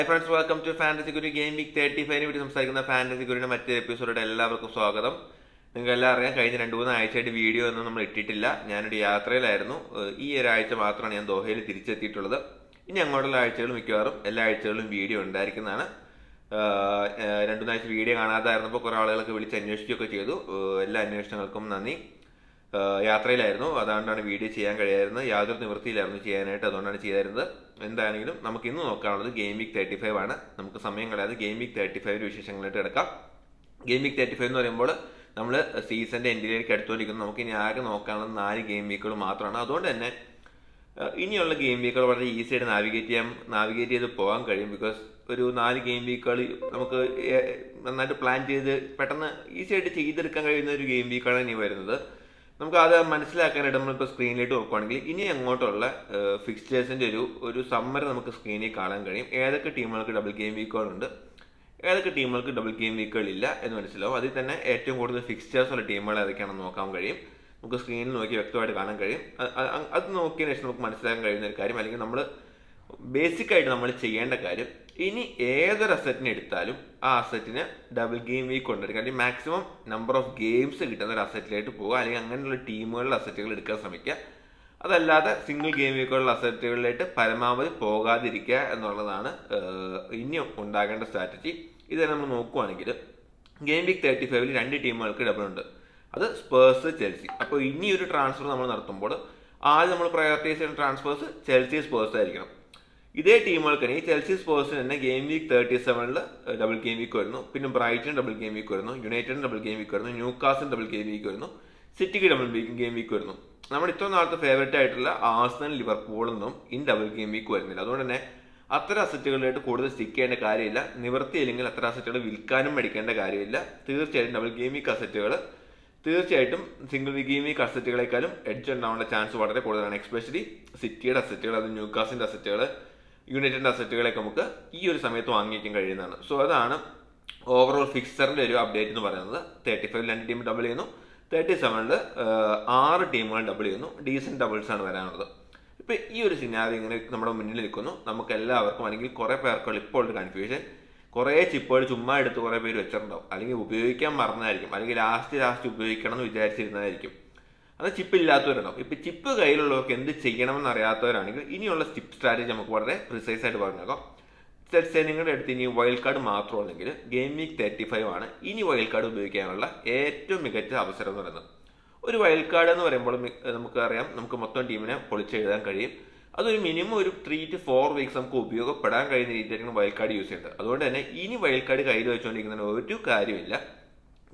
Hi friends, welcome to Fantasy Guru Game Week 35 വേണ്ടി സംസാരിക്കുന്ന fantasy ഗുരുവിന്റെ മറ്റൊരു എപ്പിസോഡിലൂടെ എല്ലാവർക്കും സ്വാഗതം. നിങ്ങൾക്ക് എല്ലാം അറിയാം, കഴിഞ്ഞ 2-3 ആഴ്ചയായിട്ട് വീഡിയോ ഒന്നും നമ്മൾ ഇട്ടിട്ടില്ല. ഞാനൊരു യാത്രയിലായിരുന്നു. ഈ ഒരാഴ്ച മാത്രമാണ് ഞാൻ ദോഹയിൽ തിരിച്ചെത്തിയിട്ടുള്ളത്. ഇനി അങ്ങോട്ടുള്ള ആഴ്ചകളും മിക്കവാറും എല്ലാ ആഴ്ചകളിലും വീഡിയോ ഉണ്ടായിരിക്കുന്നതാണ്. 2-3 ആഴ്ച വീഡിയോ കാണാതായിരുന്നപ്പോൾ കുറേ ആളുകളൊക്കെ വിളിച്ച് അന്വേഷിക്കുകയൊക്കെ ചെയ്തു. എല്ലാ അന്വേഷണങ്ങൾക്കും നന്ദി. യാത്രയിലായിരുന്നു, അതുകൊണ്ടാണ് വീഡിയോ ചെയ്യാൻ കഴിയായിരുന്നത്. യാതൊരു നിവൃത്തിയിലായിരുന്നു ചെയ്യാനായിട്ട്, അതുകൊണ്ടാണ് ചെയ്തായിരുന്നത്. എന്താണെങ്കിലും നമുക്ക് ഇന്ന് നോക്കാനുള്ളത് ഗെയിം വീക്ക് 35 ആണ്. നമുക്ക് സമയം കളയാതെ ഗെയിം വീക്ക് 35 വിശേഷങ്ങളായിട്ട് കിടക്കാം. ഗെയിം വീക്ക് 35 എന്ന് പറയുമ്പോൾ നമ്മൾ സീസണിന്റെ എൻഡിലേക്ക് എടുത്തുകൊണ്ടിരിക്കുന്നു. നമുക്ക് ഇനി ആകെ നോക്കാനുള്ളത് 4 ഗെയിം വീക്കുകൾ മാത്രമാണ്. അതുകൊണ്ട് തന്നെ ഇനിയുള്ള ഗെയിം വീക്കുകൾ വളരെ ഈസി ആയിട്ട് നാവിഗേറ്റ് ചെയ്ത് പോകാൻ കഴിയും. ബിക്കോസ് ഒരു 4 ഗെയിം വീക്കുകൾ നമുക്ക് നന്നായിട്ട് പ്ലാൻ ചെയ്ത് പെട്ടെന്ന് ഈസി ആയിട്ട് ചെയ്തെടുക്കാൻ കഴിയുന്ന ഒരു ഗെയിം വീക്കാണ് ഇനി വരുന്നത്. നമുക്ക് അത് മനസ്സിലാക്കാനായിട്ട് നമ്മളിപ്പോൾ സ്ക്രീനിലേക്ക് നോക്കുകയാണെങ്കിൽ ഇനി അങ്ങോട്ടുള്ള ഫിക്സ്റ്റേഴ്സിൻ്റെ ഒരു സമ്മർ നമുക്ക് സ്ക്രീനിൽ കാണാൻ കഴിയും. ഏതൊക്കെ ടീമുകൾക്ക് ഡബിൾ ഗെയിം വീക്കുകളുണ്ട്, ഏതൊക്കെ ടീമുകൾക്ക് ഡബിൾ ഗെയിം വീക്കുകളില്ല എന്ന് മനസ്സിലാവും. അതിൽ തന്നെ ഏറ്റവും കൂടുതൽ ഫിക്സ്റ്റേഴ്സ് ഉള്ള ടീമുകൾ ഏതൊക്കെയാണെന്ന് നോക്കാൻ കഴിയും. നമുക്ക് സ്ക്രീനിൽ നോക്കി വ്യക്തമായിട്ട് കാണാൻ കഴിയും. അത് നോക്കിയതിനു ശേഷം നമുക്ക് മനസ്സിലാക്കാൻ കഴിയുന്ന ഒരു കാര്യം, അല്ലെങ്കിൽ നമ്മൾ ബേസിക്കായിട്ട് നമ്മൾ ചെയ്യേണ്ട കാര്യം, ഇനി ഏതൊരു അസറ്റിനെ എടുത്താലും ആ അസറ്റിന് ഡബിൾ ഗെയിം വീക്ക് കൊണ്ടുവരിക. അല്ലെങ്കിൽ മാക്സിമം നമ്പർ ഓഫ് ഗെയിംസ് കിട്ടുന്ന ഒരു അസറ്റിലായിട്ട് പോകുക, അല്ലെങ്കിൽ അങ്ങനെയുള്ള ടീമുകളിലെ അസറ്റുകൾ എടുക്കാൻ ശ്രമിക്കുക. അതല്ലാതെ സിംഗിൾ ഗെയിം വീക്കുകളുള്ള അസറ്റുകളിലേക്ക് പരമാവധി പോകാതിരിക്കുക എന്നുള്ളതാണ് ഇനി ഉണ്ടാകേണ്ട സ്ട്രാറ്റജി. ഇത് നമ്മൾ നോക്കുവാണെങ്കിൽ ഗെയിം വീക്ക് 35 2 ടീമുകൾക്ക് ഡബിൾ ഉണ്ട്. അത് സ്പേഴ്സ്, ചെൽസി. അപ്പോൾ ഇനി ഒരു ട്രാൻസ്ഫർ നമ്മൾ നടത്തുമ്പോൾ ആദ്യം നമ്മൾ പ്രയോറിറ്റൈസ് ചെയ്യുന്ന ട്രാൻസ്ഫേഴ്സ് ചെൽസി, സ്പേഴ്സ് ആയിരിക്കണം. ഇതേ ടീമുകൾക്ക് തന്നെ ഈ ചെൽസി സ്പേഴ്സിന് തന്നെ game week 37 double game week വരുന്നു. പിന്നെ ബ്രൈറ്റൺ ഡബിൾ ഗെയിം വീക്ക് വരുന്നു, യുണൈറ്റഡിന് ഡബിൾ ഗെയിം വീക്ക് വരുന്നു, ന്യൂകാസിൽ ഡബിൾ ഗെയിം വീക്ക് വരുന്നു, സിറ്റിക്ക് ഡബിൾ ഗെയിം വീക്ക് വരുന്നു. നമ്മുടെ ഇത്ര നാളത്തെ ഫേവറേറ്റ് ആയിട്ടുള്ള ആഴ്സണൽ, ലിവർപൂളൊന്നും ഇൻ ഡബിൾ ഗെയിം വീക്ക് വരുന്നില്ല. അതുകൊണ്ട് തന്നെ അത്തരം അസറ്റുകളിലായിട്ട് കൂടുതൽ സ്റ്റിക്ക് ചെയ്യേണ്ട കാര്യമില്ല. നിവർത്തിയില്ലെങ്കിൽ അത്തരം അസറ്റുകൾ വിൽക്കാനും മേടിക്കേണ്ട കാര്യമില്ല. തീർച്ചയായിട്ടും ഡബിൾ ഗെയിം വീക്ക് അസറ്റുകൾ തീർച്ചയായിട്ടും സിംഗിൾ ഗെയിം വീക്ക് അസറ്റുകളെക്കാളും എഡ്ജ് ഉണ്ടാവേണ്ട ചാൻസ് വളരെ കൂടുതലാണ്. എക്സ്പെഷ്യലി സിറ്റിയുടെ അസറ്റുകൾ, അത് ന്യൂകാസിന്റെ അസറ്റുകൾ, യുണൈറ്റഡിന്റെ അസറ്റുകളൊക്കെ നമുക്ക് ഈ ഒരു സമയത്ത് വാങ്ങിക്കാൻ കഴിയുന്നതാണ്. സോ അതാണ് ഓവറോൾ ഫിക്സറിന്റെ ഒരു അപ്ഡേറ്റ് എന്ന് പറയുന്നത്. 35 2 ടീം ഡബിൾ ചെയ്യുന്നു, 37 6 ടീമുകൾ ഡബിൾ ചെയ്യുന്നു. ഡീസന്റ് ഡബിൾസ് ആണ് വരാനുള്ളത്. ഇപ്പൊ ഈ ഒരു സിനാരി ഇങ്ങനെ നമ്മുടെ മുന്നിൽ നിൽക്കുന്നു. നമുക്ക് എല്ലാവർക്കും, അല്ലെങ്കിൽ കുറെ പേർക്കുള്ള ഇപ്പോൾ ഒരു കൺഫ്യൂഷൻ, കുറേ ചിപ്പുകൾ ചുമ്മാ എടുത്ത് കുറേ പേര് വെച്ചിട്ടുണ്ടാവും, അല്ലെങ്കിൽ ഉപയോഗിക്കാൻ മറന്നായിരിക്കും, അല്ലെങ്കിൽ ലാസ്റ്റ് ഉപയോഗിക്കണം എന്ന് വിചാരിച്ചിരുന്നതായിരിക്കും. അത് ചിപ്പ് ഇല്ലാത്തവരുണ്ടാവും. ഇപ്പം ചിപ്പ് കയ്യിലുള്ളവർക്ക് എന്ത് ചെയ്യണമെന്ന് അറിയാത്തവരാണെങ്കിൽ ഇനിയുള്ള ചിപ്പ് സ്ട്രാറ്റജി നമുക്ക് വളരെ പ്രിസൈസ് ആയിട്ട് പറഞ്ഞേക്കാം. നിങ്ങളുടെ അടുത്ത് ഇനി വൈൽഡ് കാർഡ് മാത്രമാണെങ്കിൽ ഗെയിം വീക്ക് 35 ആണ് ഇനി വൈൽഡ് കാർഡ് ഉപയോഗിക്കാനുള്ള ഏറ്റവും മികച്ച അവസരം എന്ന് പറയുന്നത്. ഒരു വൈൽഡ് കാർഡ് എന്ന് പറയുമ്പോൾ നമുക്കറിയാം, നമുക്ക് മൊത്തം ടീമിനെ പൊളിച്ചെഴുതാൻ കഴിയും. അതൊരു മിനിമം ഒരു 3 to 4 വീക്സ് നമുക്ക് ഉപയോഗപ്പെടാൻ കഴിയുന്ന രീതിയിലാണ് വൈൽഡ് കാർഡ് യൂസ് ചെയ്യുന്നത്. അതുകൊണ്ട് തന്നെ ഇനി വൈൽഡ് കാർഡ് കയ്യിൽ വെച്ചുകൊണ്ടിരിക്കുന്നതിന് ഒരു കാര്യമില്ല.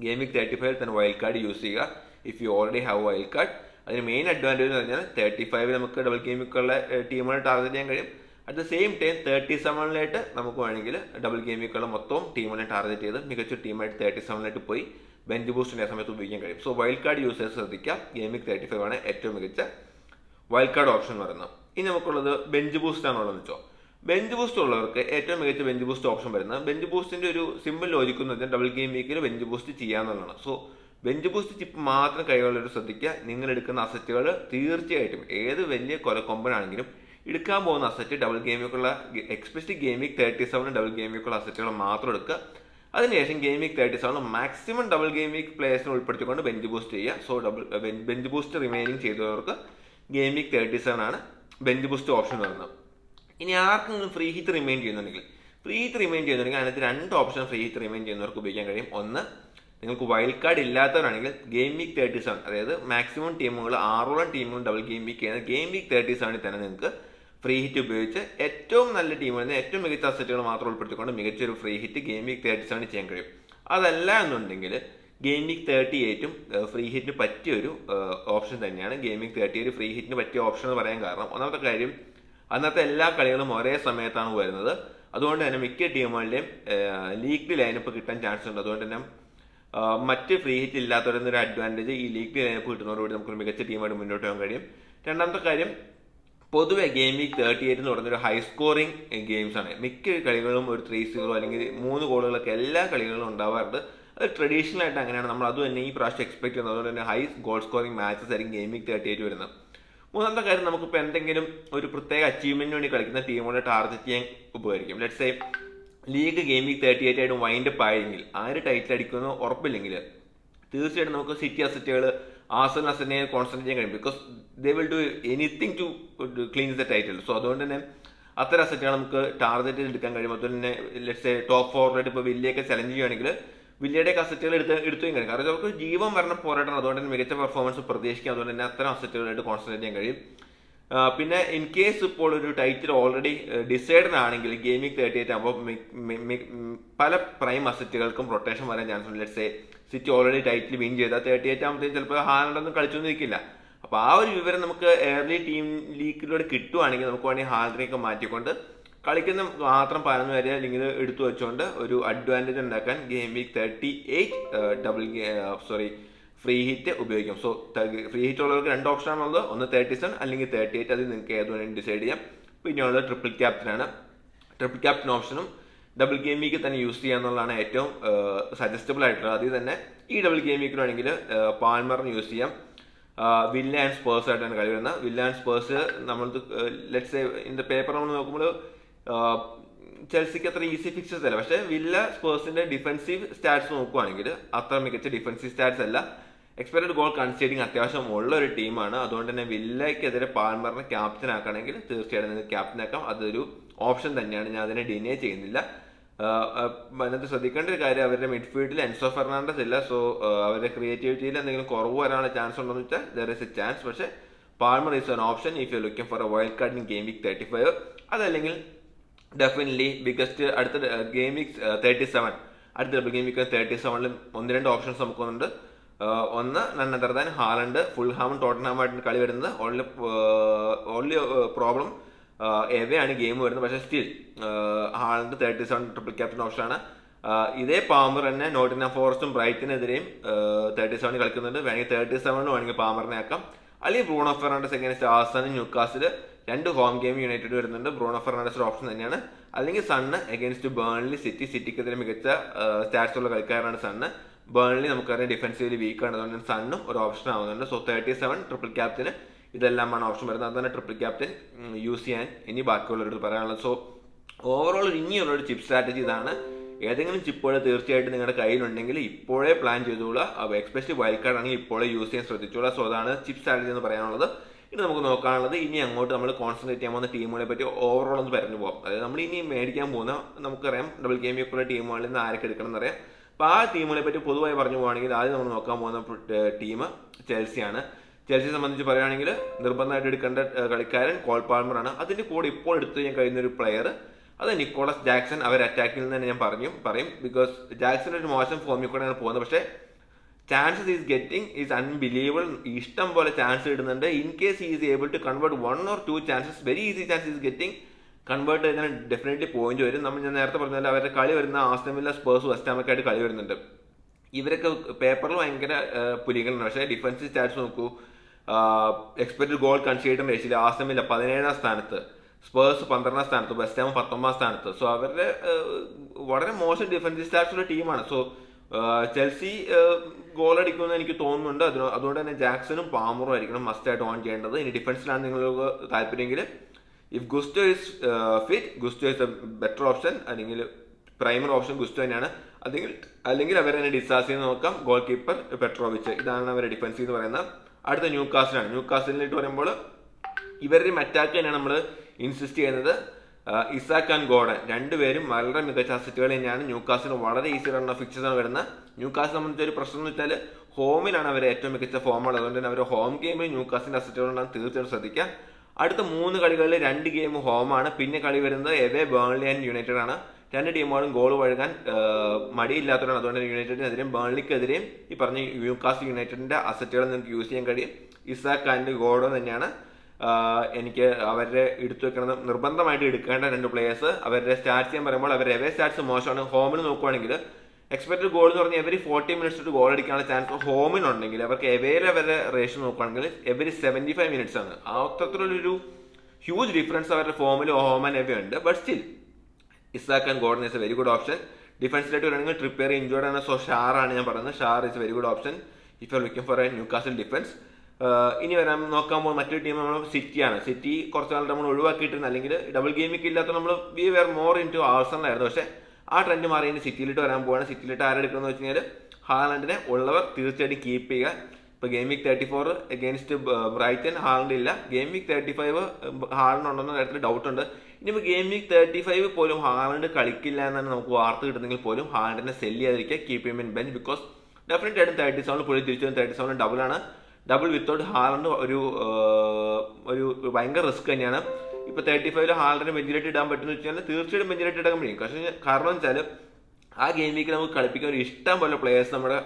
ഗെയിം വീക്ക് 35 തന്നെ വൈൽഡ് കാർഡ് യൂസ് ചെയ്യുക if you already have wild card. അതിന് മെയിൻ അഡ്വാൻറ്റേജ് എന്ന് പറഞ്ഞാൽ 35 നമുക്ക് ഡബിൾ ഗെയിം വീക്കുള്ള ടീമുകളെ ടാർഗറ്റ് ചെയ്യാൻ കഴിയും. അറ്റ് ദ സെയിം ടൈം 37 നമുക്ക് വേണമെങ്കിൽ ഡബിൾ ഗെയിം വീക്കുള്ള മൊത്തം ടീമിനെ ടാർഗറ്റ് ചെയ്ത് മികച്ച ടീമായിട്ട് 37 പോയി ബെഞ്ച് ബൂസ്റ്റിന്റെ സമയത്ത് ഉപയോഗിക്കാൻ കഴിയും. സോ വൈൽഡ് കാർഡ് യൂസേഴ്സ് ശ്രദ്ധിക്കാം. ഗെയിം വീക്ക് 35 ആണ് ഏറ്റവും മികച്ച വൈൽഡ് കാർഡ് ഓപ്ഷൻ എന്ന് പറയുന്നത്. ഇനി നമുക്കുള്ളത് ബെഞ്ച് ബൂസ്റ്റ് ആണുള്ളതെന്ന് വെച്ചോ. ബെഞ്ച് ബൂസ്റ്റ് ഉള്ളവർക്ക് ഏറ്റവും മികച്ച ബെഞ്ച് ബൂസ്റ്റ് ഓപ്ഷൻ വരുന്നത്, ബെഞ്ച് ബൂസ്റ്റിന്റെ ഒരു സിമ്പിൾ ലോജിക്ക് എന്ന് വെച്ചാൽ ഡബിൾ ഗെയിം വീക്കിൽ ബെഞ്ച് ബൂസ്റ്റ് ചെയ്യാന്നുള്ളതാണ്. സോ ബെഞ്ച് ബൂസ്റ്റ് ചിപ്പ് മാത്രം കൈകളിലൊരു ശ്രദ്ധിക്കുക. നിങ്ങൾ എടുക്കുന്ന അസറ്റുകൾ തീർച്ചയായിട്ടും ഏത് വലിയ കൊമ്പനാണെങ്കിലും എടുക്കാൻ പോകുന്ന അസറ്റ് ഡബിൾ ഗെയിം വീക്കുള്ള, especially game week 37 double game വീക്കുള്ള അസറ്റുകൾ മാത്രം എടുക്കുക. അതിനുശേഷം game week 37 maximum double game week പ്ലേയേഴ്സിനെ ഉൾപ്പെടുത്തിക്കൊണ്ട് ബെഞ്ച് ബൂസ്റ്റ് ചെയ്യുക. സോ ബെഞ്ച് ബൂസ്റ്റ് റിമൈനിങ് ചെയ്തവർക്ക് ഗെയിം വീക്ക് 37 ആണ് ബെഞ്ച് ബൂസ്റ്റ് ഓപ്ഷൻ വരുന്നത്. ഇനി ആർക്കെങ്കിലും ഫ്രീ ഹിറ്റ് റിമൈൻ ചെയ്യുന്നുണ്ടെങ്കിൽ അതിനകത്ത് 2 ഓപ്ഷൻ ഫ്രീ ഹിറ്റ് റിമൈൻ ചെയ്യുന്നവർക്ക് ഉപയോഗിക്കാൻ കഴിയും. ഒന്ന്, നിങ്ങൾക്ക് വൈൽഡ് കാർഡ് ഇല്ലാത്തവരാണെങ്കിൽ ഗെയിം വീക്ക് 37, അതായത് മാക്സിമം ടീമുകൾ 6 ടീമുകൾ ഡബിൾ ഗെയിം വീക്ക് ചെയ്യുന്ന ഗെയിം വീക്ക് 37 തന്നെ നിങ്ങൾക്ക് ഫ്രീ ഹിറ്റ് ഉപയോഗിച്ച് ഏറ്റവും നല്ല ടീമുകളിൽ നിന്ന് ഏറ്റവും മികച്ച അസറ്റുകൾ മാത്രം ഉൾപ്പെടുത്തിക്കൊണ്ട് മികച്ചൊരു ഫ്രീ ഹിറ്റ് ഗെയിം വീക്ക് 37 ചെയ്യാൻ കഴിയും. അതല്ല എന്നുണ്ടെങ്കിൽ ഗെയിം വീക്ക് 38 ഫ്രീ ഹിറ്റിന് പറ്റിയൊരു ഓപ്ഷൻ തന്നെയാണ്. ഗെയിം വീക്ക് 38 ഫ്രീ ഹിറ്റിന് പറ്റിയ ഓപ്ഷൻ എന്ന് പറയാൻ കാരണം, ഒന്നാമത്തെ കാര്യം, അന്നത്തെ എല്ലാ കളികളും ഒരേ സമയത്താണ് വരുന്നത്. അതുകൊണ്ട് തന്നെ മിക്ക ടീമുകളുടെയും ലീഗ് ലൈനപ്പ് കിട്ടാൻ ചാൻസ് ഉണ്ട്. അതുകൊണ്ട് തന്നെ മറ്റ് ഫ്രീ ഹിറ്റ് ഇല്ലാത്തവരെന്നൊരു അഡ്വാൻറ്റേജ് ഈ ലീഗ് ലൈനപ്പ് കിട്ടുന്നതോടുകൂടി നമുക്കൊരു മികച്ച ടീമായിട്ട് മുന്നോട്ട് പോകാൻ കഴിയും. രണ്ടാമത്തെ കാര്യം, പൊതുവെ ഗെയിം വീക്ക് 38 എന്ന് പറയുന്നൊരു ഹൈ സ്കോറിംഗ് ഗെയിംസ് ആണ്. മിക്ക കളികളും ഒരു 3-0 അല്ലെങ്കിൽ 3 ഗോളുകളൊക്കെ എല്ലാ കളികളിലും ഉണ്ടാവാറുണ്ട്. അത് ട്രഡീഷണൽ ആയിട്ട് അങ്ങനെയാണ്. നമ്മൾ അത് തന്നെ ഈ പ്രാവശ്യം എക്സ്പെക്ട് ചെയ്യുന്നത്. അതുകൊണ്ട് തന്നെ ഹൈ ഗോൾ സ്കോറിംഗ് മാച്ചസ് ആയിരിക്കും ഗെയിം വീക്ക് 38 വരുന്നത്. മൂന്നാമത്തെ കാര്യം, നമുക്കിപ്പോൾ എന്തെങ്കിലും ഒരു പ്രത്യേക അച്ചീവ്മെന്റിന് വേണ്ടി കളിക്കുന്ന ടീമുകളെ ടാർഗറ്റ് ചെയ്യാൻ ഉപകരിക്കും. Let's say league game week 38 ആയിട്ട് വൈൻഡപ്പ് ആയെങ്കിൽ, ആര് ടൈറ്റിൽ അടിക്കുന്നു ഉറപ്പില്ലെങ്കിൽ, തീർച്ചയായിട്ടും നമുക്ക് സിറ്റി അസറ്റുകൾ ആർസണൽ അസറ്റിനെ കോൺസെൻട്രേറ്റ് ചെയ്യാൻ കഴിയും. Because they will do anything to clinch the title. So അതുകൊണ്ട് തന്നെ അത്തരം അസറ്റുകൾ നമുക്ക് ടാർഗറ്റ് എടുക്കാൻ കഴിയും. അതുപോലെ തന്നെ ലെറ്റ്സ് ടോപ്പ് ഫോറിലായിട്ട് ഇപ്പോൾ വില്ലയൊക്കെ ചലഞ്ച് ചെയ്യുകയാണെങ്കിൽ വില്ലയുടെ അസറ്റുകൾ എടുത്തുകയും കഴിയും. കാരണം അവർക്ക് ജീവൻ വരണ പോരാട്ടം, അതുകൊണ്ട് തന്നെ മികച്ച പെർഫോമൻസ് പ്രതീക്ഷിക്കാം. അതുകൊണ്ട് തന്നെ അത്തരം അസറ്റുകളായിട്ട് കോൺസെൻട്രേറ്റ് ചെയ്യാൻ കഴിയും. പിന്നെ ഇൻ കേസ് ഇപ്പോൾ ഒരു ടൈറ്റിൽ ഓൾറെഡി ഡിസൈഡഡ് ആണെങ്കിൽ ഗെയിമിംഗ് 38 ആകുമ്പോൾ പല പ്രൈം അസറ്റുകൾക്കും റൊട്ടേഷൻ വരാൻ ചാൻസ് ഉണ്ട്. Let's say city already title win ചെയ്താൽ 38 ആകുമ്പോഴത്തേക്കും ചിലപ്പോൾ ഹാലണ്ടൊന്നും കളിച്ചൊന്നും നിൽക്കില്ല. അപ്പോൾ ആ ഒരു വിവരം നമുക്ക് ഏർലി ടീം ലീഗിലൂടെ കിട്ടുവാണെങ്കിൽ നമുക്ക് വേണമെങ്കിൽ ഹാലണ്ടറിനൊക്കെ മാറ്റിക്കൊണ്ട് കളിക്കുന്ന മാത്രം 11 വരെ അല്ലെങ്കിൽ എടുത്തു വെച്ചുകൊണ്ട് ഒരു അഡ്വാൻറ്റേജ് ഉണ്ടാക്കാൻ ഗെയിം വീക്ക് 38 ഫ്രീ ഹിറ്റ് ഉപയോഗിക്കും. സോ ഫ്രീ ഹിറ്റ് ഉള്ളവർക്ക് 2 ഓപ്ഷനാണുള്ളത്, ഒന്ന് 37 അല്ലെങ്കിൽ 38. അത് നിങ്ങൾക്ക് ഏത് വേണമെങ്കിലും ഡിസൈഡ് ചെയ്യാം. പിന്നെയുള്ളത് ട്രിപ്പിൾ ക്യാപ്റ്റനാണ്. ട്രിപ്പിൾ ക്യാപ്റ്റൻ ഓപ്ഷനും ഡബിൾ ഗെയിം വീക്ക് തന്നെ യൂസ് ചെയ്യുക എന്നുള്ളതാണ് ഏറ്റവും സജസ്റ്റബിൾ ആയിട്ടുള്ളത്. അതിൽ തന്നെ ഈ ഡബിൾ ഗെയിം വീക്കിലാണെങ്കിൽ പാൽമറിന് യൂസ് ചെയ്യാം. വില്ല ആൻഡ് സ്പേഴ്സ് ആയിട്ടാണ് കളി വരുന്നത്. വില്ല ആൻഡ് സ്പേഴ്സ് നമ്മൾ ലെറ്റ്സ് സേ ഇതിന്റെ പേപ്പർ നമ്മൾ നോക്കുമ്പോൾ ചെൽസിക്ക് അത്ര ഈസി ഫിക്സേഴ്സ് അല്ല. പക്ഷേ വില്ല സ്പേഴ്സിന്റെ ഡിഫൻസീവ് സ്റ്റാറ്റ്സ് നോക്കുവാണെങ്കിൽ അത്ര മികച്ച ഡിഫൻസീവ് സ്റ്റാറ്റ്സ് അല്ല. എക്സ്പെക്റ്റഡ് ഗോൾ കൺസീഡിങ് അത്യാവശ്യം ഉള്ള ഒരു ടീമാണ്. അതുകൊണ്ട് തന്നെ വില്ലയ്ക്കെതിരെ പാൽമറിനെ ക്യാപ്റ്റൻ ആക്കണമെങ്കിൽ തീർച്ചയായിട്ടും നിങ്ങൾക്ക് ക്യാപ്റ്റൻ ആക്കാം. അതൊരു ഓപ്ഷൻ തന്നെയാണ്, ഞാൻ അതിനെ ഡിനേ ചെയ്യുന്നില്ല. അതിനകത്ത് ശ്രദ്ധിക്കേണ്ട ഒരു കാര്യം, അവരുടെ മിഡ്ഫീൽഡിൽ എൻസോ ഫെർണാണ്ടസ് ഇല്ല. സോ അവരുടെ ക്രിയേറ്റിവിറ്റിയിൽ എന്തെങ്കിലും കുറവ് വരാനുള്ള ചാൻസ് ഉണ്ടോ എന്ന് വെച്ചാൽ ദർ ഇസ് എ ചാൻസ്. പക്ഷേ Palmer is an option if you looking for a wild card in game week 35. അതല്ലെങ്കിൽ ഡെഫിനറ്റ്ലി ബിഗസ്റ്റ് അടുത്ത ഗെയിം വീക്ക് 37, അടുത്ത ഗെയിം വീക്ക് 37 1-2 ഓപ്ഷൻസ് നമുക്ക് വന്നിട്ടുണ്ട്. ഒന്ന് നൺ അതർ ദാൻ ഹാലണ്ട്. ഫുൾഹാമും ടോട്ടൻഹാമായിട്ട് കളി വരുന്നത്. ഓൺലി പ്രോബ്ലം എവേ ആണ് ഗെയിം വരുന്നത്. പക്ഷേ സ്റ്റിൽ ഹാലണ്ട് 37 ട്രിപ്പിൾ ക്യാപ്റ്റൻ ഓപ്ഷനാണ്. ഇതേ പാമർ തന്നെ നോട്ടിംഗ്ഹാം ഫോറസ്റ്റും ബ്രൈറ്റനെതിരെയും 37 കളിക്കുന്നുണ്ട്. വേണമെങ്കിൽ 37 വേണമെങ്കിൽ പാമറിനെ ആക്കാം. അല്ലെങ്കിൽ Bruno Fernandes against Arsenal Newcastle 2 home game United വരുന്നുണ്ട്. ബ്രൂണോ ഫെർണാണ്ടസ് ഓപ്ഷൻ തന്നെയാണ്. അല്ലെങ്കിൽ സണ്ണ് എഗൈൻസ്റ്റ് ബേൺലി. സിറ്റിക്കെതിരെ മികച്ച സ്റ്റാറ്റ്സ് ഉള്ള കളിക്കാരാണ് സണ്ണ്. ബേൺലി നമുക്കറിയാം ഡിഫൻസീവ്ലി വീക്കാണ്. അതുകൊണ്ട് സണ്ണും ഒരു ഓപ്ഷൻ ആവുന്നുണ്ട്. സോ 37 ട്രിപ്പിൾ ക്യാപ്റ്റന് ഇതെല്ലാമാണ് ഓപ്ഷൻ വരുന്നത്. അതുതന്നെ ട്രിപ്പിൾ ക്യാപ്റ്റൻ യൂസ് ചെയ്യാൻ ഇനി ബാക്കിയുള്ളവരോട് പറയാനുള്ളത്. സോ ഓവറോൾ ഇനിയുള്ളൊരു ചിപ്പ് സ്ട്രാറ്റജി ഇതാണ്. ഏതെങ്കിലും ചിപ്പുകൾ തീർച്ചയായിട്ടും നിങ്ങളുടെ കയ്യിലുണ്ടെങ്കിൽ ഇപ്പോഴേ പ്ലാൻ ചെയ്തോളൂ. എക്സ്പെഷ്യലി വൈൽഡ് കാർഡ് ആണെങ്കിൽ ഇപ്പോഴേ യൂസ് ചെയ്യാൻ ശ്രദ്ധിച്ചോളൂ. സോ അതാണ് ചിപ്പ് സ്ട്രാറ്റജി എന്ന് പറയാനുള്ളത്. ഇനി നമുക്ക് നോക്കാനുള്ളത് ഇനി അങ്ങോട്ട് നമ്മൾ കോൺസെൻട്രേറ്റ് ചെയ്യാൻ പോകുന്ന ടീമുകളെ പറ്റി ഓവറോൾ ഒന്ന് പറഞ്ഞു പോകാം. അതായത് നമ്മൾ ഇനി മേടിക്കാൻ പോകുന്ന നമുക്കറിയാം ഡബിൾ ഗെയിം വീക്കുള്ള ടീമുകളിൽ നിന്ന് ആരൊക്കെ എടുക്കണം എന്നറിയാം. അപ്പോൾ ആ ടീമുകളെ പറ്റി പൊതുവായി പറഞ്ഞു പോവുകയാണെങ്കിൽ ആദ്യം നമ്മൾ നോക്കാൻ പോകുന്ന ടീം ചെൽസിയാണ്. ചെൽസിയെ സംബന്ധിച്ച് പറയുകയാണെങ്കിൽ നിർബന്ധമായിട്ട് എടുക്കേണ്ട കളിക്കാരൻ കോൾ പാൽമറാണ്. അതിൻ്റെ കൂടെ ഇപ്പോൾ എടുത്തു ചെയ്യാൻ കഴിയുന്ന ഒരു പ്ലെയർ അത് നിക്കോളസ് ജാക്സൺ. അവർ അറ്റാക്കിൽ നിന്ന് തന്നെ ഞാൻ പറയും. ബിക്കോസ് ജാക്സൺ ഒരു മോശം ഫോമിൽ കൂടെയാണ് പോകുന്നത്. പക്ഷേ chances is getting is unbelievable. ഇഷ്ടം പോലെ ചാൻസ് ഇടുന്നുണ്ട്. In case is able to convert 1 or 2 chances, very easy chance is getting convert ചെയ്താൽ ഡെഫിനറ്റ്ലി പോയിന്റ് വരും. ഞാൻ നേരത്തെ പറഞ്ഞാൽ അവരുടെ കളി വരുന്ന ആസ്റ്റൺ വില്ല, സ്പേഴ്സ്, വെസ്റ്റ് ഹാമൊക്കെ ആയിട്ട് കളി വരുന്നുണ്ട്. ഇവരൊക്കെ പേപ്പറിൽ ഭയങ്കര പുലികളാണ്. പക്ഷേ ഡിഫൻസീവ് സ്റ്റാറ്റ്സ് നോക്കൂ. എക്സ്പെക്റ്റഡ് ഗോൾ കൺസീഡർ റേഷ്യോയിൽ ആസ്റ്റൺ വില്ല 17ാം സ്ഥാനത്ത്, സ്പേഴ്സ് 12ാം സ്ഥാനത്ത്, വെസ്റ്റ് ഹാം 19ാം സ്ഥാനത്ത്. സോ അവരുടെ വളരെ മോശം ഡിഫൻസീവ് സ്റ്റാറ്റ്സ് ഉള്ള ടീമാണ്. സോ ചെൽസി ഗോൾ അടിക്കുമെന്ന് എനിക്ക് തോന്നുന്നുണ്ട്. അതുകൊണ്ട് തന്നെ ജാക്സണും പാമറും ആയിരിക്കണം മസ്റ്റ് ആയിട്ട് ഓൺ ചെയ്യേണ്ടത്. ഇനി ഡിഫൻസിലാണ് നിങ്ങൾക്ക് താല്പര്യമെങ്കിൽ if Gusto is fit, Gusto is a better option. അല്ലെങ്കിൽ പ്രൈമർ ഓപ്ഷൻ ഗുസ്റ്റോ തന്നെയാണ്. അല്ലെങ്കിൽ അവരെ തന്നെ ഡിസാസി നോക്കാം. Goalkeeper Petrovic. ഇതാണ് അവരുടെ ഡിഫൻസ് എന്ന് പറയുന്നത്. അടുത്ത ന്യൂകാസിലാണ്. ന്യൂകാസിലിട്ട് പറയുമ്പോൾ ഇവരുടെയും അറ്റാക്ക് തന്നെയാണ് നമ്മൾ ഇൻസിസ്റ്റ് ചെയ്യുന്നത്. ഇസാക്ക് ആൻഡ് ഗോർഡൻ രണ്ടുപേരും വളരെ മികച്ച അസറ്റുകൾ തന്നെയാണ്. ന്യൂകാസിന് വളരെ ഈസി റൺ ഓഫ് ഫിക്സേഴ്സ് ആണ് വരുന്നത്. ന്യൂകാസിനെ സംബന്ധിച്ച ഒരു പ്രശ്നം എന്ന് വെച്ചാൽ ഹോമിലാണ് അവർ ഏറ്റവും മികച്ച ഫോമുള്ളത്. അതുകൊണ്ട് തന്നെ അവർ ഹോം ഗെയിമിൽ ന്യൂകാസിന്റെ അസറ്റുകളുണ്ടാകും. തീർച്ചയായിട്ടും ശ്രദ്ധിക്കാം. അടുത്ത 3 കളികളിൽ 2 ഗെയിം ഹോമാണ്. പിന്നെ കളി വരുന്നത് എവേ ബേൺലി ആൻഡ് യുണൈറ്റഡ് ആണ്. 2 ടീമുകളും ഗോൾ വഴങ്ങാൻ മടിയില്ലാത്തവരാണ്. അതുകൊണ്ട് തന്നെ യുണൈറ്റഡിനെതിരെയും ബേൺലിക്കെതിരെയും ഈ പറഞ്ഞ ന്യൂകാസിൽ യുണൈറ്റഡിന്റെ അസറ്റുകൾ നിങ്ങൾക്ക് യൂസ് ചെയ്യാൻ കഴിയും. ഇസാക്ക് ആൻഡ് ഗോർഡൻ തന്നെയാണ് എനിക്ക് അവരുടെ എടുത്തു വെക്കണം നിർബന്ധമായിട്ട് എടുക്കേണ്ട 2 പ്ലേയേഴ്സ്. അവരുടെ സ്റ്റാറ്റ്സ് ഞാൻ പറയുമ്പോൾ അവരുടെ എവേ സ്റ്റാറ്റ്സ് മോശമാണ്. ഹോമിൽ നോക്കുവാണെങ്കിൽ എക്സ്പെക്റ്റഡ് ഗോൾ എന്ന് പറഞ്ഞാൽ എവരി 40 മിനിറ്റ്സ് ഗോൾ അടിക്കാനുള്ള ചാൻസ് ഹോമിനുണ്ടെങ്കിൽ അവർക്ക് എവയിൽ അവരുടെ റേഷ്യോ നോക്കുകയാണെങ്കിൽ എവരി 75 മിനിറ്റ്സ് ആണ്. ആ അത്തരത്തിലുള്ളൊരു ഹ്യൂജ് ഡിഫറൻസ് അവരുടെ ഫോമിൽ ഹോം ആൻഡ് എവേ ഉണ്ട്. But still Isak and Gordon is a very good option. ഡിഫൻസിലായിട്ട് വരണമെങ്കിൽ ട്രിപ്പിയർ ഇഞ്ചോർഡ് ആണ്. സോ ഷാറാണ് ഞാൻ പറയുന്നത്. Schar is a very good option if you are looking for a Newcastle defence. ഇനി വരാൻ നോക്കാൻ പോകുന്ന മറ്റൊരു ടീം നമ്മൾ സിറ്റിയാണ്. സിറ്റി കുറച്ച് നാൾ നമ്മൾ ഒഴിവാക്കിയിട്ടിരുന്നു, അല്ലെങ്കിൽ ഡബിൾ ഗെയിമിക്ക് ഇല്ലാത്ത നമ്മൾ we were more into ആഴ്സണലായിരുന്നു. പക്ഷേ ആ ട്രെൻഡ് മാറി ഇനി സിറ്റിയിലിട്ട് വരാൻ പോവാണ്. സിറ്റിയിലിട്ട് ആരെടുക്കുന്നത് വെച്ച് കഴിഞ്ഞാൽ ഹാലൻഡിനെ ഉള്ളവർ തീർച്ചയായിട്ടും കീപ്പ് ചെയ്യുക. ഇപ്പോൾ game week 34 against Brighton Haaland ഇല്ല. ഗെയിം വീക്ക് 35 ഹാലൻഡ് ഉണ്ടെന്ന കാര്യത്തിൽ ഡൗട്ട് ഉണ്ട്. ഇനിയിപ്പോൾ ഗെയിം വീക്ക് 35 പോലും ഹാലൻഡ് കളിക്കില്ല എന്നാണ് നമുക്ക് വാർത്ത കിട്ടുന്നെങ്കിൽ പോലും ഹാലൻഡിനെ സെല് ചെയ്യാതിരിക്കുക, keep him in bench. Because definite ആയിട്ടും 37 പുള്ളി തിരിച്ചു 37 ഡബിളാണ്. ഡബിൾ വിത്തൗട്ട് ഹാലൻഡ് ഒരു ഭയങ്കര റിസ്ക് തന്നെയാണ്. ഇപ്പോൾ 35 ഹാലൻഡിനെ ബെഞ്ചിലിട്ട് ഇടാൻ പറ്റുമെന്ന് വെച്ചാൽ തീർച്ചയായിട്ടും ബെഞ്ചിലിട്ട് ഇടാൻ കഴിയും. പക്ഷേ കാരണം വെച്ചാൽ ആ ഗെയിം വീക്കിൽ നമുക്ക് കളിപ്പിക്കാൻ ഒരു ഇഷ്ടം പോലെ പ്ലേയേഴ്സ്, നമ്മുടെ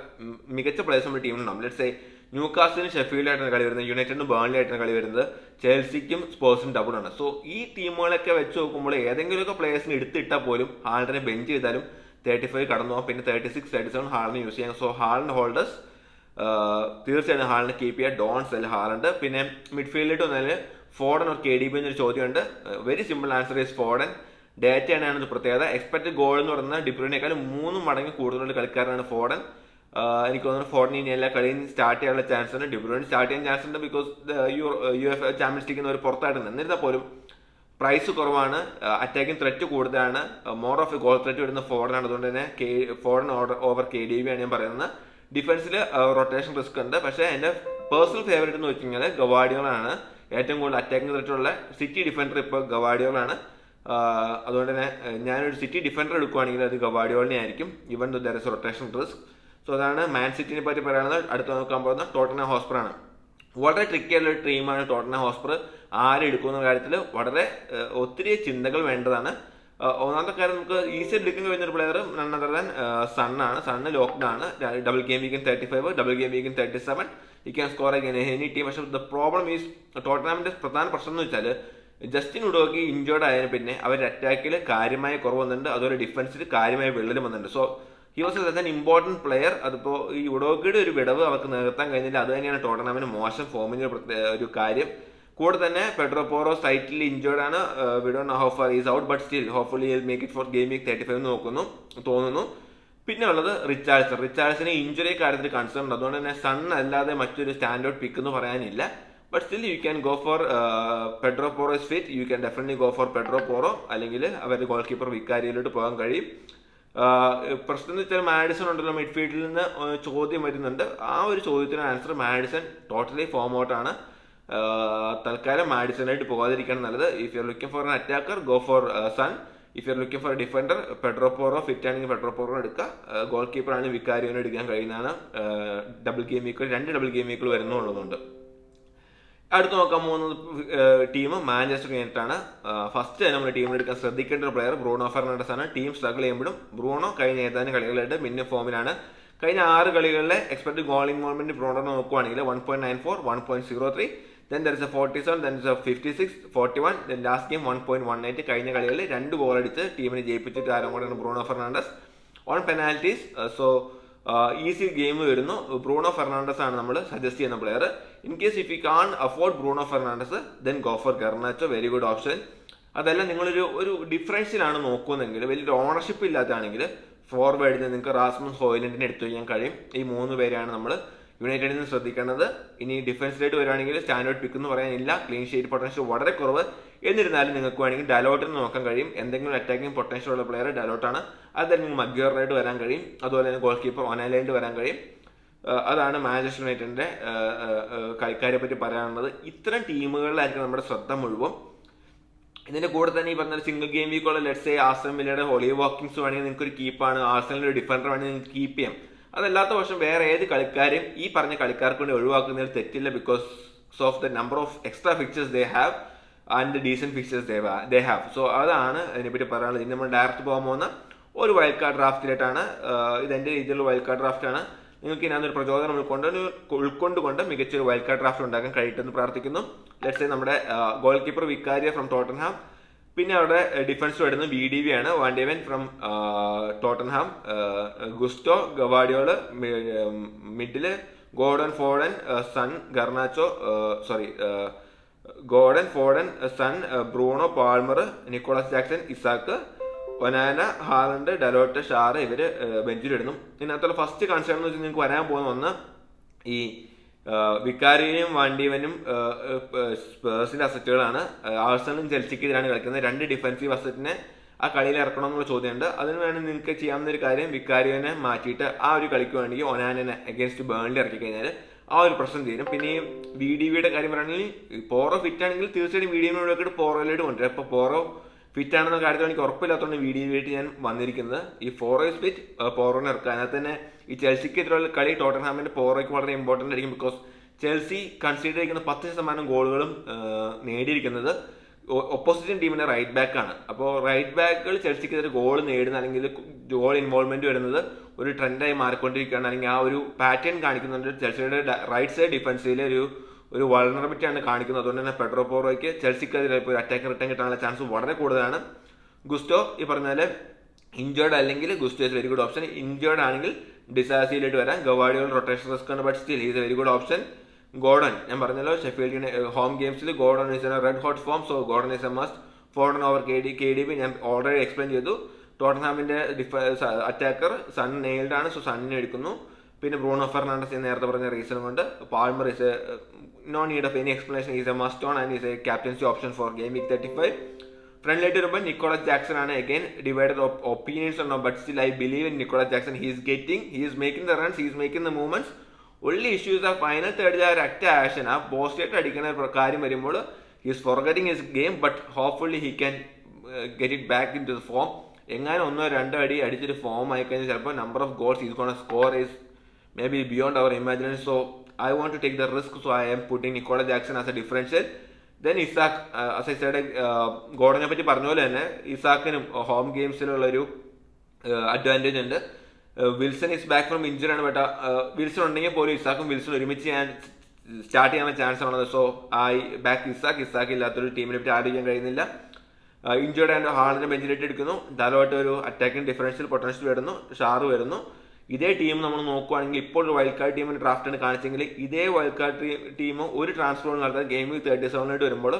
മികച്ച പ്ലേയേഴ്സ് നമ്മുടെ ടീമിലുണ്ടാവും. ലെറ്റ്സ് സേ ന്യൂകാസ്റ്റിനും ഷെഫീൽഡായിട്ടാണ് കളി വരുന്നത്, യുണൈറ്റഡിനും ബേൺലി ആയിട്ടാണ് കളി വരുന്നത്, ചെൽസിക്കും സ്പോർട്സിനും ഡബിളാണ്. സോ ഈ ടീമുകളൊക്കെ വെച്ച് നോക്കുമ്പോൾ ഏതെങ്കിലുമൊക്കെ പ്ലേയേഴ്സിന് എടുത്തിട്ടാൽ പോലും ഹാലൻഡിനെ ബെഞ്ച് ചെയ്താലും 35 കടന്നു പോകാം. പിന്നെ 36, 37 ഹാലൻഡ് യൂസ് ചെയ്യാം. സോ ഹാലൻഡ് ഹോൾഡേഴ്സ് തീർച്ചയായിട്ടും ഹാലൻഡ് കീപ്പ് ചെയ്യുക, ഡോൺ സെൽ ഹാലൻഡ്. പിന്നെ മിഡ്ഫീൽഡിലോട്ട് വന്നാൽ ഫോർഡൻ ഒരു KDB എന്നൊരു ചോദ്യമുണ്ട്. Very simple answer is Foden. ഡേറ്റയാണ് ഒരു പ്രത്യേകത. എക്സ്പെക്ടഡ് ഗോൾ എന്ന് പറയുന്നത് ഡിബ്രൂയിനേക്കാളും 3 മടങ്ങ് കൂടുതലുള്ള കളിക്കാരനാണ് ഫോർഡൻ. എനിക്ക് തോന്നുന്നു ഫോർഡൻ ഇനി എല്ലാ കളിയും സ്റ്റാർട്ട് ചെയ്യാനുള്ള ചാൻസ് ഉണ്ട്. ഡിബ്രൂയിന് സ്റ്റാർട്ട് ചെയ്യാൻ ചാൻസ് ഉണ്ട്, ബിക്കോസ് UEFA ചാമ്പ്യൻസ് ലീഗിൽ ഒരു പുറത്തായിട്ട് നിന്നിരുന്നാൽ പോലും പ്രൈസ് കുറവാണ്, അറ്റാക്കിംഗ് ത്രെറ്റ് കൂടുതലാണ്, more of A goal threat വരുന്ന ഫോർഡനാണ്. അതുകൊണ്ട് തന്നെ ഫോർഡൻ ഓവർ KDB ആണ് ഞാൻ പറയുന്നത്. ഡിഫൻസിൽ റൊട്ടേഷൻ റിസ്ക് ഉണ്ട്. പക്ഷേ എൻ്റെ പേഴ്സണൽ ഫേവറേറ്റ് എന്ന് വെച്ച് കഴിഞ്ഞാൽ ഗവാഡിയോളാണ്. ഏറ്റവും കൂടുതൽ അറ്റാക്കിംഗ് ത്രെറ്റുള്ള സിറ്റി ഡിഫൻഡർ ഇപ്പോൾ ഗവാഡിയോളാണ്. അതുകൊണ്ട് തന്നെ ഞാനൊരു സിറ്റി ഡിഫൻഡർ എടുക്കുകയാണെങ്കിൽ അത് ഗവാഡിയോളിനെ ആയിരിക്കും, even though there is rotation risk. So അതാണ് മാൻ സിറ്റിനെ പറ്റി പറയുന്നത്. അടുത്ത് നോക്കാൻ പോകുന്ന ടോട്ടൻഹാം ഹോട്ട്സ്പറാണ്. വളരെ ട്രിക്കി ആയിട്ടുള്ള ടീമാണ് ടോട്ടൻഹാം ഹോട്ട്സ്പർ. ആരെടുക്കുന്ന കാര്യത്തിൽ വളരെ ഒത്തിരി ചിന്തകൾ വേണ്ടതാണ്. ഒന്നാമത്തെ കാര്യം, നമുക്ക് ഈസി എടുക്കുന്ന വരുന്നൊരു പ്ലെയർ നൺ അതർ ദാൻ സണ്ണാണ്. സണ്ണ് ലോക്ക്ഡ് ആണ്. ഡബിൾ ഗെയിം വീക്കിൻ 35, ഡബിൾ ഗെയിം വീക്കിൻ 37. He can score again any team. പക്ഷേ ദ പ്രോബ്ലം ഈസ് ടോട്ടൻഹാമിന്റെ പ്രധാന പ്രശ്നം എന്ന് വെച്ചാൽ ജസ്റ്റിൻ ഉഡോഗി ഇഞ്ചേർഡ് ആയതിന് പിന്നെ അവർ അറ്റാക്കിൽ കാര്യമായ കുറവ് വന്നിട്ടുണ്ട്, അതുപോലെ ഡിഫൻസിൽ കാര്യമായ വിള്ളലും വന്നിട്ടുണ്ട്. So he was an important player. അതിപ്പോൾ ഈ ഉഡോഗിയുടെ ഒരു വിടവ് അവർക്ക് നികത്താൻ കഴിഞ്ഞില്ല. അത് തന്നെയാണ് ടോട്ടൻഹാമിന് മോശം ഫോമിൻ്റെ ഒരു കാര്യം. കൂടെ തന്നെ പെഡ്രോ പോറോ സൈറ്റിൽ ഇഞ്ചേർഡ് ആണ്. We don't know how far is out, but still hopefully will make it for game week 35 തോന്നുന്നു. പിന്നെ ഉള്ളത് റിച്ചാർഡ്സന് ഇഞ്ചുറി കാര്യത്തിൽ കൺസേൺ ഉണ്ട്. അതുകൊണ്ട് തന്നെ സൺ അല്ലാതെ മറ്റൊരു സ്റ്റാൻഡ് ഔട്ട് പിക്ക് എന്ന് പറയാനില്ല. But still you can go for Pedro Porro is fit, you can definitely go for Pedro Porro. അല്ലെങ്കിൽ അവരുടെ ഗോൾ കീപ്പർ വിക്കാരിയിലോട്ട് പോകാൻ കഴിയും. പ്രശ്നം എന്ന് വെച്ചാൽ മാഡിസൺ ഉണ്ടല്ലോ മിഡ്ഫീൽഡിൽ നിന്ന് ചോദ്യം വരുന്നുണ്ട്. ആ ഒരു ചോദ്യത്തിന് ആൻസർ മാഡിസൺ ടോട്ടലി ഫോം ഔട്ടാണ്. തൽക്കാലം മാഡിസണായിട്ട് പോകാതിരിക്കണം നല്ലത്. If you are looking for an attacker go for Son. If you are looking for a defender Pedro Porro fit ആണെങ്കിൽ പെഡ്രോ പോറോ എടുക്കുക. ഗോൾ കീപ്പറാണ് വിക്കാരിയോനെ എടുക്കാൻ കഴിയുന്നതാണ്. 2 ഡബിൾ ഗെയിം വീക്കുകൾ വരുന്നുള്ളതുകൊണ്ട്. അടുത്ത് നോക്കാൻ പോകുന്നത് ടീം മാഞ്ചസ്റ്റർ യുണൈറ്റഡ് ആണ്. ഫസ്റ്റ് നമ്മുടെ ടീമിൽ എടുക്കാൻ ശ്രദ്ധിക്കേണ്ട ഒരു പ്ലെയർ ബ്രൂണോ ഫെർണാണ്ടസ് ആണ്. ടീം സ്ട്രഗിൾ ചെയ്യുമ്പോഴും ബ്രൂണോ കഴിഞ്ഞ ഏതാനും കളികളായിട്ട് മിന്ന ഫോമിലാണ്. കഴിഞ്ഞ 6 കളികളിലെ എക്സ്പെക്ടഡ് ഗോൾ ഇൻവോൾവ്മെന്റ് ബ്രൂണോ നോക്കുവാണെങ്കിൽ 1.94, 1.03, then there is a 47, then there is a 56, 41, then last game 1.18. കഴിഞ്ഞ കളികളിൽ 2 ഗോൾ അടിച്ച് ടീമിനെ ജയിപ്പിച്ച താരം കൂടെയാണ് Bruno Fernandes. On penalties so easy game വരുന്നു. ബ്രൂണോ ഫെർണാണ്ടസ് ആണ് നമ്മൾ സജസ്റ്റ് ചെയ്യുന്ന player. In case if you can't afford Bruno Fernandes then go for Garnacho, very good option. അതല്ല നിങ്ങളൊരു ഡിഫറൻഷ്യലാണ് നോക്കുന്നെങ്കിൽ, വലിയൊരു ഓണർഷിപ്പ് ഇല്ലാത്തതാണെങ്കിൽ ഫോർവേഡിന് നിങ്ങൾക്ക് റാസ്മസ് ഹോയിലൻഡിനെ എടുത്തു ചെയ്യാൻ കഴിയും. ഈ 3 പേരാണ് നമ്മൾ യുണൈറ്റഡിൽ നിന്ന് ശ്രദ്ധിക്കേണ്ടത്. ഇനി ഡിഫൻസിലായിട്ട് വരികയാണെങ്കിൽ സ്റ്റാൻഡേർഡ് പിക്ക് എന്ന് പറയാനില്ല, ക്ലീൻ ഷീറ്റ് പൊട്ടൻഷ്യൽ വളരെ കുറവ്. എന്നിരുന്നാലും നിങ്ങൾക്ക് വേണമെങ്കിൽ ഡലോട്ടിന് നോക്കാൻ കഴിയും. എന്തെങ്കിലും അറ്റാക്കിംഗ് പൊട്ടൻഷ്യൽ ഉള്ള പ്ലെയർ ഡലോട്ടാണ്. അതല്ലെങ്കിൽ മഗ്വയറായിട്ട് വരാൻ കഴിയും. അതുപോലെ തന്നെ ഗോൾ കീപ്പർ ഒനാലൈൻഡ് വരാൻ കഴിയും. അതാണ് മാഞ്ചസ്റ്റർ യുണൈറ്റഡിന്റെ കളിക്കാരെ പറ്റി പറയാനുള്ളത്. ഇത്തരം ടീമുകളിലായിരിക്കും നമ്മുടെ ശ്രദ്ധ മുഴുവൻ. ഇതിന്റെ കൂടെ തന്നെ ഈ പറഞ്ഞ സിംഗിൾ ഗെയിം വീക്കുള്ള ലെറ്റ്സ് സേ ആസ്റ്റൺ വില്ലയുടെ ഹോളി വാക്കിങ്സ് വേണമെങ്കിൽ നിങ്ങൾക്ക് ഒരു കീപ്പാണ്, ആർസണലിന്റെ ഒരു ഡിഫൻഡർ വേണമെങ്കിൽ നിങ്ങൾക്ക് കീപ്പ് ചെയ്യാം. അതല്ലാത്ത പക്ഷം വേറെ ഏത് കളിക്കാരും ഈ പറഞ്ഞ കളിക്കാർക്ക് വേണ്ടി ഒഴിവാക്കുന്നതിൽ തെറ്റില്ല. Because of the number of extra fixtures they have and decent fixtures they have. So അതാണ് അതിനെപ്പറ്റി പറയാനുള്ളത്. ഇനി നമ്മൾ ഡയറക്റ്റ് പോകാൻ പോകുന്ന ഒരു വൈൽഡ് കാർഡ് ഡ്രാഫ്റ്റിലായിട്ടാണ്. ഇതെന്റെ രീതിയിലുള്ള വൈൽഡ് കാർഡ് ഡ്രാഫ്റ്റാണ്. നിങ്ങൾക്ക് ഇതിനകത്തൊരു പ്രചോദനം ഉൾക്കൊണ്ടുകൊണ്ട് മികച്ചൊരു വൈൽഡ് കാർഡ് ഡ്രാഫ്റ്റ് ഉണ്ടാക്കാൻ കഴിയട്ടെന്ന് പ്രാർത്ഥിക്കുന്നു. ലെറ്റ്സ് സേ നമ്മുടെ goalkeeper Vicario from Tottenham, പിന്നെ അവിടെ ഡിഫൻസ് വരുന്നത് VDV ആണ്, Van de Ven from Tottenham, Gusto Gvardiol middle, Gordon Foden Son Garnacho Gordon Foden Son Bruno Palmer, Nicolas Jackson, Isak, Onana, Haaland, Dalot, Schar ഇവര് ബെഞ്ചിലിടുന്നു. ഇതിനകത്തുള്ള first concern എന്ന് വെച്ചാൽ നിങ്ങൾക്ക് വരാൻ പോകുന്ന ഒന്ന് ഈ വിക്കാരിയും വാൻഡീവനും സ്പേഴ്സിന്റെ അസറ്റുകളാണ്. ആഴ്സണലും ചെൽസിക്കെതിരാണ് കളിക്കുന്നത്. 2 ഡിഫൻസീവ് അസറ്റിനെ ആ കളിയിൽ ഇറക്കണമെന്നുള്ള ചോദ്യമുണ്ട്. അതിന് വേണ്ടി നിങ്ങൾക്ക് ചെയ്യാവുന്ന ഒരു കാര്യം വിക്കാരിയനെ മാറ്റിയിട്ട് ആ ഒരു കളിക്ക് വേണ്ടി ഒനാനെ അഗേൻസ്റ്റ് ബേൺലി ഇറക്കി കഴിഞ്ഞാൽ ആ ഒരു പ്രശ്നം തീരും. പിന്നെ ഈ VDVയുടെ കാര്യം പറയുകയാണെങ്കിൽ പോറോ ഫിറ്റ് ആണെങ്കിൽ തീർച്ചയായിട്ടും VDVയോട് പോറോയിലോട്ട് കൊണ്ടുവരും. അപ്പോൾ പോറോ ഫിറ്റ് ആണെന്ന കാര്യത്തിൽ എനിക്ക് ഉറപ്പില്ലാത്തതുകൊണ്ട് VDVയായിട്ട് ഞാൻ വന്നിരിക്കുന്നത്. ഈ പോറോ ഇസ് ഫിറ്റ്, പോറോനെ ഇറക്കുക. അതിനകത്ത് തന്നെ ഈ ചെൽസിക്കെതിരെയുള്ള കളി ടോട്ടൻഹാമിന്റെ പോറോയ്ക്ക് വളരെ ഇമ്പോർട്ടൻ്റ് ആയിരിക്കും. ബിക്കോസ് ചെൽസി കൺസിഡർ ചെയ്യുന്ന 10% ഗോളുകളും നേടിയിരിക്കുന്നത് ഒപ്പോസിഷൻ ടീമിന്റെ റൈറ്റ് ബാക്ക് ആണ്. അപ്പോൾ റൈറ്റ് ബാക്കുകൾ ചെൽസിക്കെതിരെ ഗോൾ നേടുന്ന അല്ലെങ്കിൽ ഗോൾ ഇൻവോൾവ്മെന്റ് വരുന്നത് ഒരു ട്രെൻഡായി മാറിക്കൊണ്ടിരിക്കുകയാണ്. അല്ലെങ്കിൽ ആ ഒരു പാറ്റേൺ കാണിക്കുന്നുണ്ട്. ചെൽസിയുടെ റൈറ്റ് സൈഡ് ഡിഫൻസിലെ ഒരു വൾണറബിലിറ്റി ആണ് കാണിക്കുന്നത്. അതുകൊണ്ട് തന്നെ പെഡ്രോ പോറോയ്ക്ക് ചെൽസിക്കെതിരെ ഇപ്പോൾ ഒരു അറ്റാക്ക് റിട്ടേൺ കിട്ടാനുള്ള ചാൻസ് വളരെ കൂടുതലാണ്. ഗുസ്റ്റോ ഈ പറഞ്ഞാൽ ഇഞ്ചേർഡ് അല്ലെങ്കിൽ Gusto is very good option. Injured ആണെങ്കിൽ ഡിസാസിയിലേക്ക് വരാം. ഗവാഡിയോൾ റൊട്ടേഷൻ റിസ്ക് ആണ്, but still is a very good option. Gordon ഞാൻ പറഞ്ഞല്ലോ, ഷെഫീൽഡിന് ഹോം ഗെയിംസിൽ Gordon is a red hot form, so Gordon is a must. Foden over KDB ഞാൻ already explain ചെയ്തു. ടോട്ടൻഹാമിന്റെ അറ്റാക്കർ സൺ നെയിൽഡ് ആണ്, so സണ്ണിനെ എടുക്കുന്നു. പിന്നെ ബ്രൂണോ ഫെർണാണ്ടസ് ഞാൻ നേരത്തെ പറഞ്ഞ റീസൺ കൊണ്ട് Palmer is a no need of any explanation, is a must on and is a captaincy option for game week 35. ഫ്രണ്ടിലായിട്ട് വരുമ്പോൾ നിക്കോളസ് ജാക്സൺ ആണ്. അഗൈൻ ഡിവൈഡഡ് ഒപ്പീനിയൻസ് ഉണ്ടോ, but still I believe in Nicolas Jackson. He is making the runs, he is making the movements. Only issues ആ final തേർഡിൽ ആ ഒരു അറ്റ action, ആ പോസ്റ്റായിട്ട് അടിക്കുന്ന കാര്യം വരുമ്പോൾ he's forgetting his game, but hopefully he can get it back in to the form. എങ്ങാനും 1-2 അടി അടിച്ചൊരു ഫോം ആയിക്കഴിഞ്ഞാൽ ചിലപ്പോൾ number of goals is gonna score is may be beyond our imagination. So I won't to take the risk, so I am putting Nicolas Jackson as a differential. Then Isak, അസൈസയുടെ ഗോർഡനെ പറ്റി പറഞ്ഞ പോലെ തന്നെ ഇസാക്കിനും home ഗെയിംസിലുള്ളൊരു advantage ഉണ്ട്. Wilson is back from injury ആണ്. ബട്ട് വിൽസൺ ഉണ്ടെങ്കിൽ പോലും ഇസാക്കും വിൽസൺ ഒരുമിച്ച് സ്റ്റാർട്ട് ചെയ്യാനുള്ള ചാൻസ് ആണത്. സോ ഐ ബാക്ക് ഇസാക്ക് ഇല്ലാത്തൊരു ടീമിനെ പറ്റി ആലോചിക്കാൻ കഴിയുന്നില്ല. ഇഞ്ചേർഡ് ആൻഡ് ഹാളിനെ ബെഞ്ചിലിട്ട് എടുക്കുന്നു. ധാരാളമായിട്ട് ഒരു അറ്റാക്കിംഗ് ഡിഫറൻഷ്യൽ പൊട്ടൻഷ്യൽ വരുന്നു, ഷാറ് വരുന്നു. ഇതേ ടീം നമ്മൾ നോക്കുകയാണെങ്കിൽ ഇപ്പോൾ ഒരു വൈൽഡ് കാർഡ് ടീമിന് ഡ്രാഫ്റ്റാണ് കാണിച്ചെങ്കിൽ ഇതേ വൈൽഡ് കാർഡ് ടീം ഒരു ട്രാൻസ്ഫർ നടത്താൻ ഗെയിം വീക്ക് 37 വരുമ്പോൾ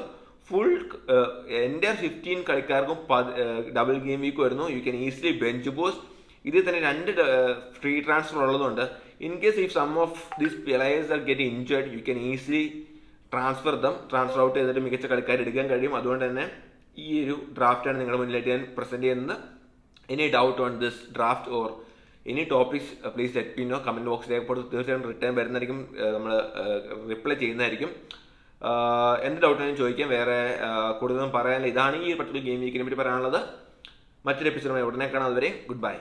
ഫുൾ എൻ്റെ 15 കളിക്കാർക്കും ഡബിൾ ഗെയിം വീക്ക് വരുന്നു. You can easily bench boost. ഇതിൽ തന്നെ 2 ഫ്രീ ട്രാൻസ്ഫർ ഉള്ളതുകൊണ്ട് in case if some of these players are get injured you can easily transfer out ചെയ്തിട്ട് മികച്ച കളിക്കാർ എടുക്കാൻ കഴിയും. അതുകൊണ്ട് തന്നെ ഈ ഒരു ഡ്രാഫ്റ്റാണ് നിങ്ങളുടെ മുന്നിലായിട്ട് ഞാൻ പ്രസന്റ് ചെയ്യുന്നത്. Any doubt on this draft or any topics please let me know. Comment ബോക്സിൽ രേഖപ്പെടുത്തി തീർച്ചയായും റിട്ടേൺ വരുന്നതായിരിക്കും, നമ്മൾ റിപ്ലൈ ചെയ്യുന്നതായിരിക്കും. എന്ത് ഡൗട്ടാണെന്ന് ചോദിക്കാം. വേറെ കൂടുതലും പറയാനില്ല. ഇതാണ് ഈ പർട്ടിക്കുലർ ഗെയിം വീക്കിനെ പറ്റി പറയാനുള്ളത്. മറ്റൊരു എപ്പിസോഡുമായി ഉടനെ കാണാം. അതുവരെ ഗുഡ് ബൈ.